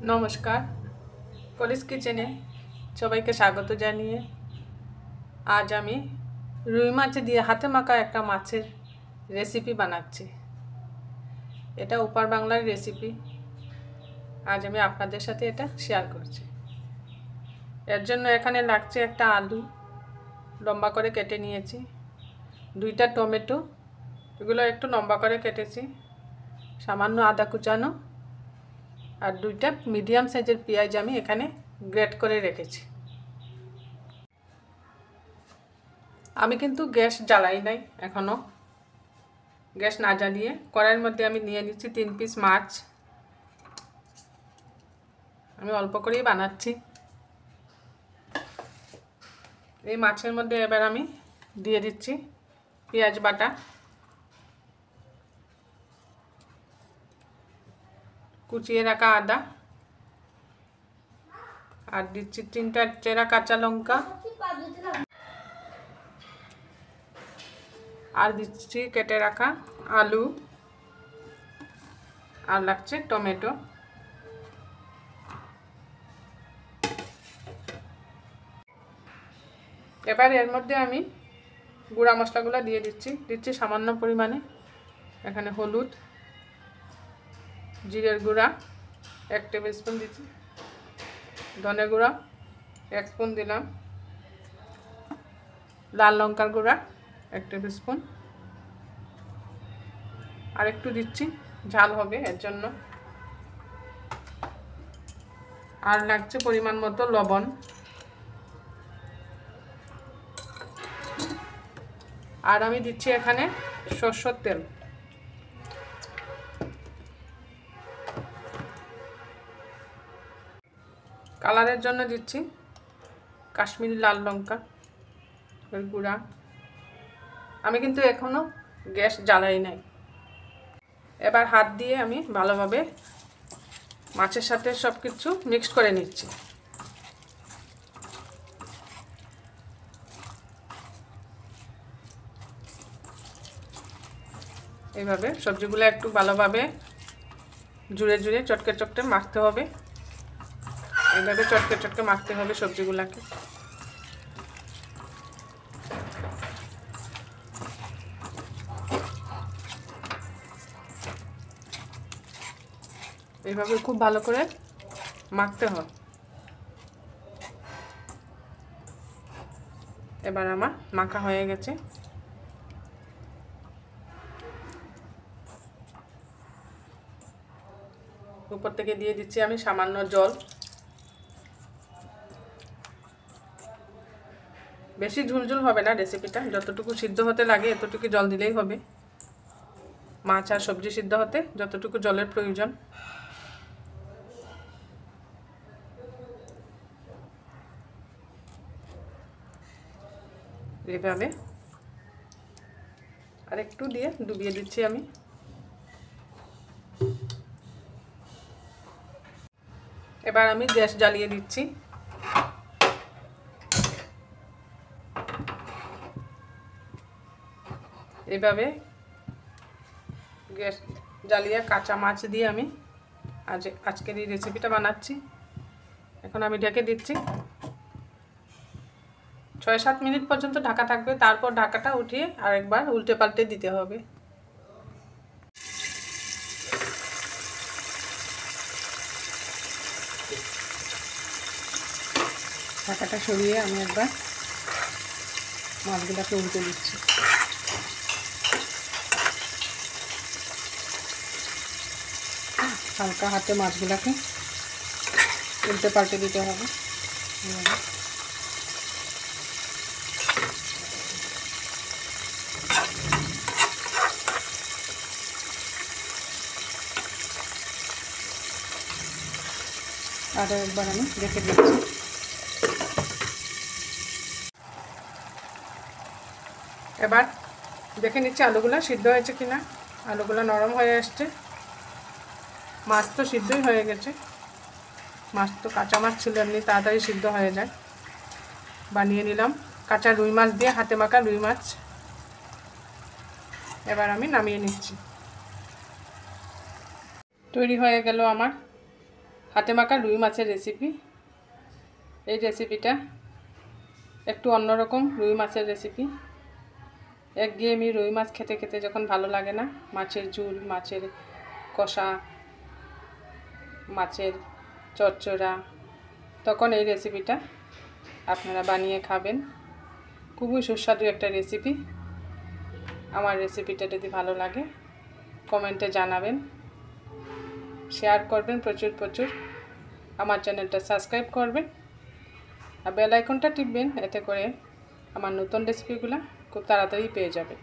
নমস্কার, কলিস কিচেনে সবাইকে স্বাগত জানিয়ে আজ আমি রুই মাছ দিয়ে হাতে মাখা একটা মাছের রেসিপি বানাচ্ছি। এটা ওপার বাংলার রেসিপি। আজ আমি আপনাদের সাথে এটা শেয়ার করছি। এর জন্য এখানে লাগছে একটা আলু লম্বা করে কেটে নিয়েছি, 2টা টমেটো এগুলো একটু লম্বা করে কেটেছি, সামান্য আদা কুচানো আর 2টা মিডিয়াম সাইজের পেঁয়াজ আমি এখানে গ্রেট করে রেখেছি। আমি কিন্তু গ্যাস জ্বালাই নাই, এখনও গ্যাস না জ্বালিয়ে কড়াইয়ের মধ্যে আমি নিয়ে নিচ্ছি 3 পিস মাছ। আমি অল্প করেই বানাচ্ছি। এই মাছের মধ্যে এবার আমি দিয়ে দিচ্ছি পেঁয়াজ বাটা, কুচিয়ে রাখা আদা, আর দিচ্ছি 3টা চেরা কাঁচা লঙ্কা, আর দিচ্ছি কেটে রাখা আলু, আর লাগছে টমেটো। এবার এর মধ্যে আমি গুঁড়া মশলাগুলো দিয়ে দিচ্ছি সামান্য পরিমাণে। এখানে হলুদ, জিরের গুঁড়া 1 টেবিল স্পুন দিচ্ছি, ধনে গুঁড়া 1 স্পুন দিলাম, লাল লঙ্কার গুঁড়া 1 টেবিল স্পুন, আর একটু দিচ্ছি, ঝাল হবে এর জন্য। আর লাগছে পরিমাণ মতো লবণ। আর আমি দিচ্ছি এখানে সরষের তেল। কালারের জন্য দিচ্ছি কাশ্মীরি লাল লঙ্কা গুঁড়া। আমি কিন্তু এখনো গ্যাস জ্বালাই নাই। এবার হাত দিয়ে আমি ভালোভাবে মাছের সাথে সব কিছু মিক্স করে নিচ্ছি। এইভাবে সবজিগুলো একটু ভালোভাবে জুড়ে জুড়ে চটকে চটকে মাখতে হবে। এইভাবে চটকে চটকে মাখতে হবে সবজিগুলোকে। এইভাবে খুব ভালো করে মাখতে হয়। এবার আমার মাখা হয়ে গেছে। উপর থেকে দিয়ে দিচ্ছি আমি সামান্য জল। বেশি ঝুলঝুল হবে না রেসিপিটা, যতটুকু সিদ্ধ হতে লাগে এতটুকু জল দিলেই হবে। মাছ আর সবজি সিদ্ধ হতে যতটুকু জলের প্রয়োজন। এইভাবে আর একটু দিয়ে ডুবিয়ে দিচ্ছি আমি। এবার আমি গ্যাস জ্বালিয়ে দিচ্ছি। এইভাবে গ্যাস জ্বালিয়ে কাঁচা মাছ দিয়ে আমি আজকের এই রেসিপিটা বানাচ্ছি। এখন আমি ঢেকে দিচ্ছি। 6-7 মিনিট পর্যন্ত ঢাকা থাকবে, তারপর ঢাকাটা উঠিয়ে আরেকবার উল্টে পাল্টে দিতে হবে। ঢাকাটা সরিয়ে আমি একবার মাছগুলোকে উল্টে দিচ্ছি। হালকা হাতে মাছগুলোকে উল্টে পাল্টে দিতে হবে। আরও একবার আমি রেখে দিচ্ছি। এবার দেখে নিচ্ছি আলুগুলো সিদ্ধ হয়েছে কিনা। আলুগুলো নরম হয়ে আসছে। মাছ তো সিদ্ধই হয়ে গেছে। মাছ তো কাঁচা মাছ ছিল, এমনি তাড়াতাড়ি সিদ্ধ হয়ে যায়। বানিয়ে নিলাম কাঁচা রুই মাছ দিয়ে, হাতে মাখা রুই মাছ। এবার আমি নামিয়ে নিচ্ছি। তৈরি হয়ে গেল আমার হাতে মাখা রুই মাছের রেসিপি। এই রেসিপিটা একটু অন্যরকম রুই মাছের রেসিপি। একঘেয়েমি রুই মাছ খেতে খেতে যখন ভালো লাগে না, মাছের ঝোল, মাছের কষা, মাছের চচ্চড়া, তখন এই রেসিপিটা আপনারা বানিয়ে খাবেন। খুবই সুস্বাদু একটা রেসিপি। আমার রেসিপিটা যদি ভালো লাগে কমেন্টে জানাবেন, শেয়ার করবেন প্রচুর প্রচুর, আমার চ্যানেলটা সাবস্ক্রাইব করবেন আর বেল আইকনটা টিপবেন, এতে করে আমার নতুন রেসিপিগুলো খুব তাড়াতাড়ি পেয়ে যাবেন।